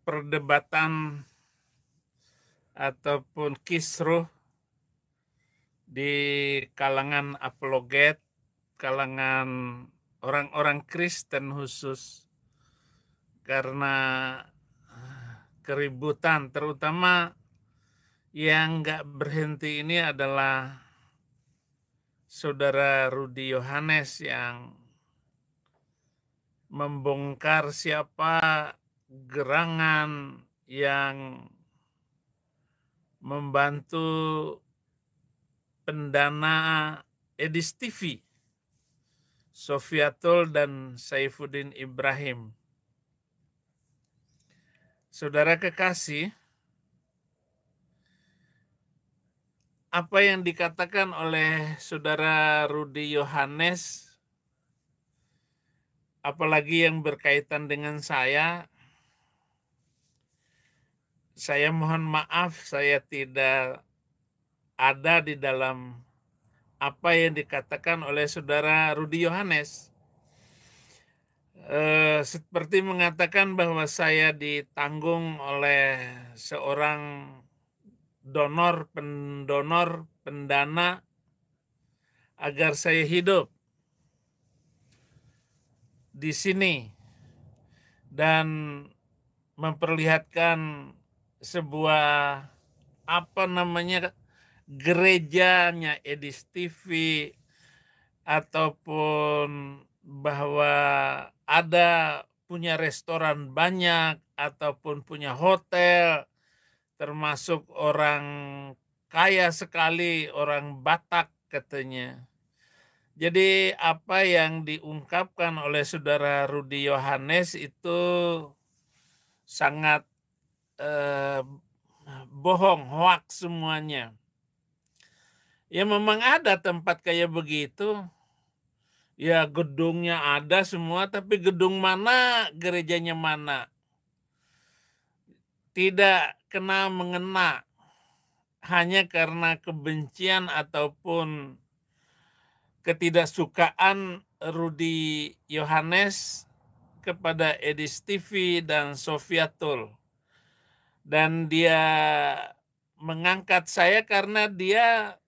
perdebatan ataupun kisruh di kalangan apologet, kalangan orang-orang Kristen khusus, karena keributan, terutama yang nggak berhenti ini adalah Saudara Rudi Yohanes yang membongkar siapa gerangan yang membantu pendana Edis TV, Sofiatul dan Saifuddin Ibrahim. Saudara kekasih, apa yang dikatakan oleh Saudara Rudi Yohanes, apalagi yang berkaitan dengan saya mohon maaf, saya tidak ada di dalam apa yang dikatakan oleh Saudara Rudi Yohanes. Seperti mengatakan bahwa saya ditanggung oleh seorang pendonor, pendana agar saya hidup di sini dan memperlihatkan sebuah gerejanya Edis TV, ataupun bahwa ada punya restoran banyak ataupun punya hotel, termasuk orang kaya sekali, orang Batak katanya. Jadi apa yang diungkapkan oleh Saudara Rudi Yohanes itu sangat bohong, hoaks semuanya. Ya memang ada tempat kayak begitu. Ya gedungnya ada semua, tapi gedung mana, gerejanya mana. Tidak mengena hanya karena kebencian ataupun ketidaksukaan Rudi Yohanes kepada Edis TV dan Sofiatul. Dan dia mengangkat saya karena dia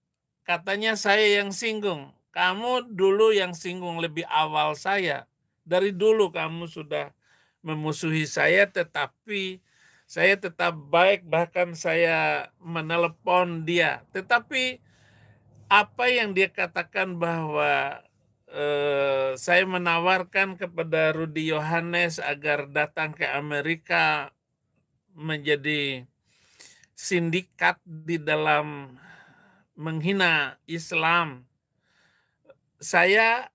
katanya saya yang singgung. Kamu dulu yang singgung lebih awal saya. Dari dulu kamu sudah memusuhi saya, tetapi saya tetap baik, bahkan saya menelepon dia. Tetapi apa yang dia katakan bahwa saya menawarkan kepada Rudi Yohanes agar datang ke Amerika menjadi sindikat di dalam menghina Islam. Saya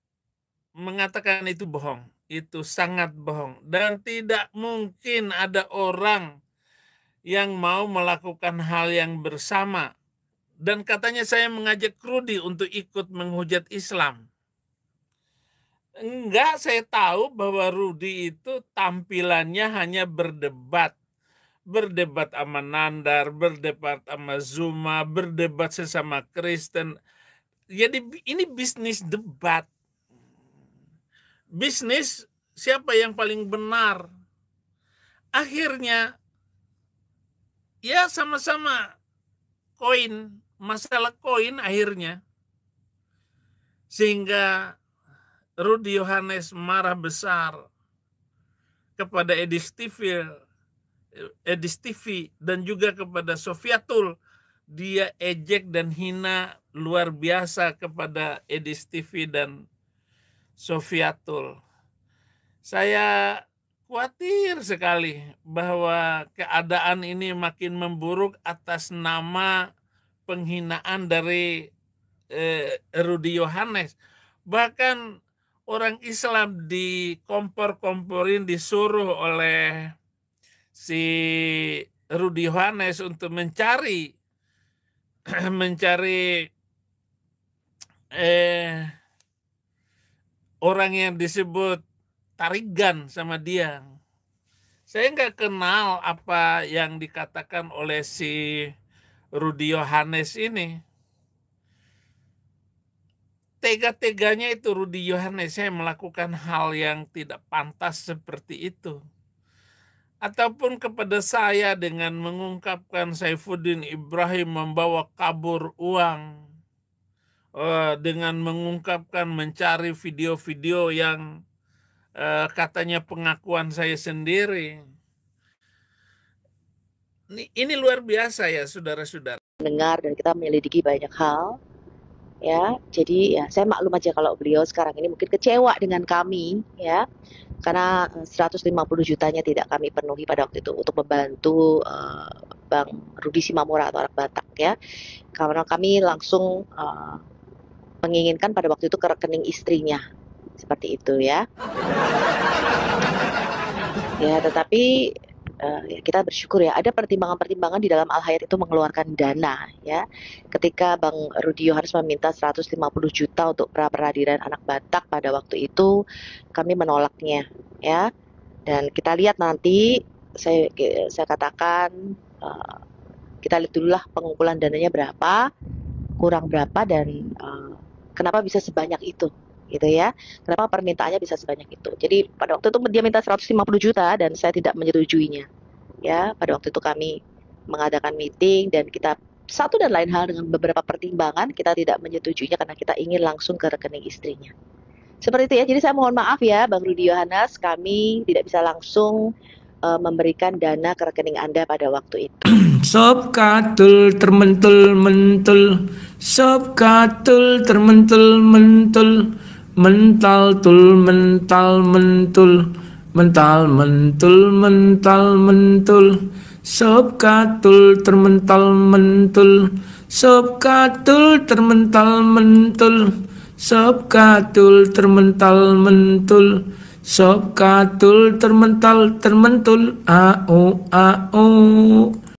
mengatakan itu bohong, itu sangat bohong, dan tidak mungkin ada orang yang mau melakukan hal yang bersama. Dan katanya saya mengajak Rudi untuk ikut menghujat Islam. Enggak, saya tahu bahwa Rudi itu tampilannya hanya berdebat sama Nandar, berdebat sama Zuma, berdebat sesama Kristen. Jadi ini bisnis debat. Bisnis siapa yang paling benar. Akhirnya ya sama-sama koin, masalah koin akhirnya. Sehingga Rudi Yohanes marah besar kepada Edis TV dan juga kepada Sofiatul. Dia ejek dan hina luar biasa kepada Edis TV dan Sofiatul. Saya khawatir sekali bahwa keadaan ini makin memburuk atas nama penghinaan dari Rudi Yohanes. Bahkan orang Islam dikompor-komporin, disuruh oleh si Rudi Yohanes untuk mencari orang yang disebut tarigan sama dia. Saya nggak kenal apa yang dikatakan oleh si Rudi Yohanes ini. Tega-teganya itu Rudi Yohanes saya melakukan hal yang tidak pantas seperti itu. ataupun kepada saya dengan mengungkapkan Saifuddin Ibrahim membawa kabur uang, dengan mengungkapkan mencari video-video yang katanya pengakuan saya sendiri. Ini luar biasa ya, saudara-saudara. Dengar dan kita menyelidiki banyak hal, ya. Jadi ya saya maklum aja kalau beliau sekarang ini mungkin kecewa dengan kami, ya. Karena 150 jutanya tidak kami penuhi pada waktu itu untuk membantu Bang Rudi Simamora atau anak Batak, ya. Karena kami langsung menginginkan pada waktu itu ke rekening istrinya, seperti itu, ya. Ya, tetapi ya kita bersyukur ya ada pertimbangan-pertimbangan di dalam Al-Hayat itu mengeluarkan dana, ya. Ketika Bang Rudi Yohanes meminta 150 juta untuk pra-peradilan anak Batak pada waktu itu, kami menolaknya, ya. Dan kita lihat nanti, saya katakan kita lihat dululah pengumpulan dananya berapa, kurang berapa, dan kenapa bisa sebanyak itu, gitu ya. Kenapa permintaannya bisa sebanyak itu. Jadi pada waktu itu dia minta 150 juta dan saya tidak menyetujuinya. Ya, pada waktu itu kami mengadakan meeting dan kita satu dan lain hal dengan beberapa pertimbangan kita tidak menyetujuinya karena kita ingin langsung ke rekening istrinya. Seperti itu ya. Jadi saya mohon maaf ya Bang Rudi Yohanes, kami tidak bisa langsung memberikan dana ke rekening Anda pada waktu itu. Sob katul termentul mentul, sob katul termentul mentul, mental tul mental mentul, mental mentul mental mentul, sob katul termental mentul, sob katul termental mentul, sob katul termental mentul, sob katul termental termentul, au au.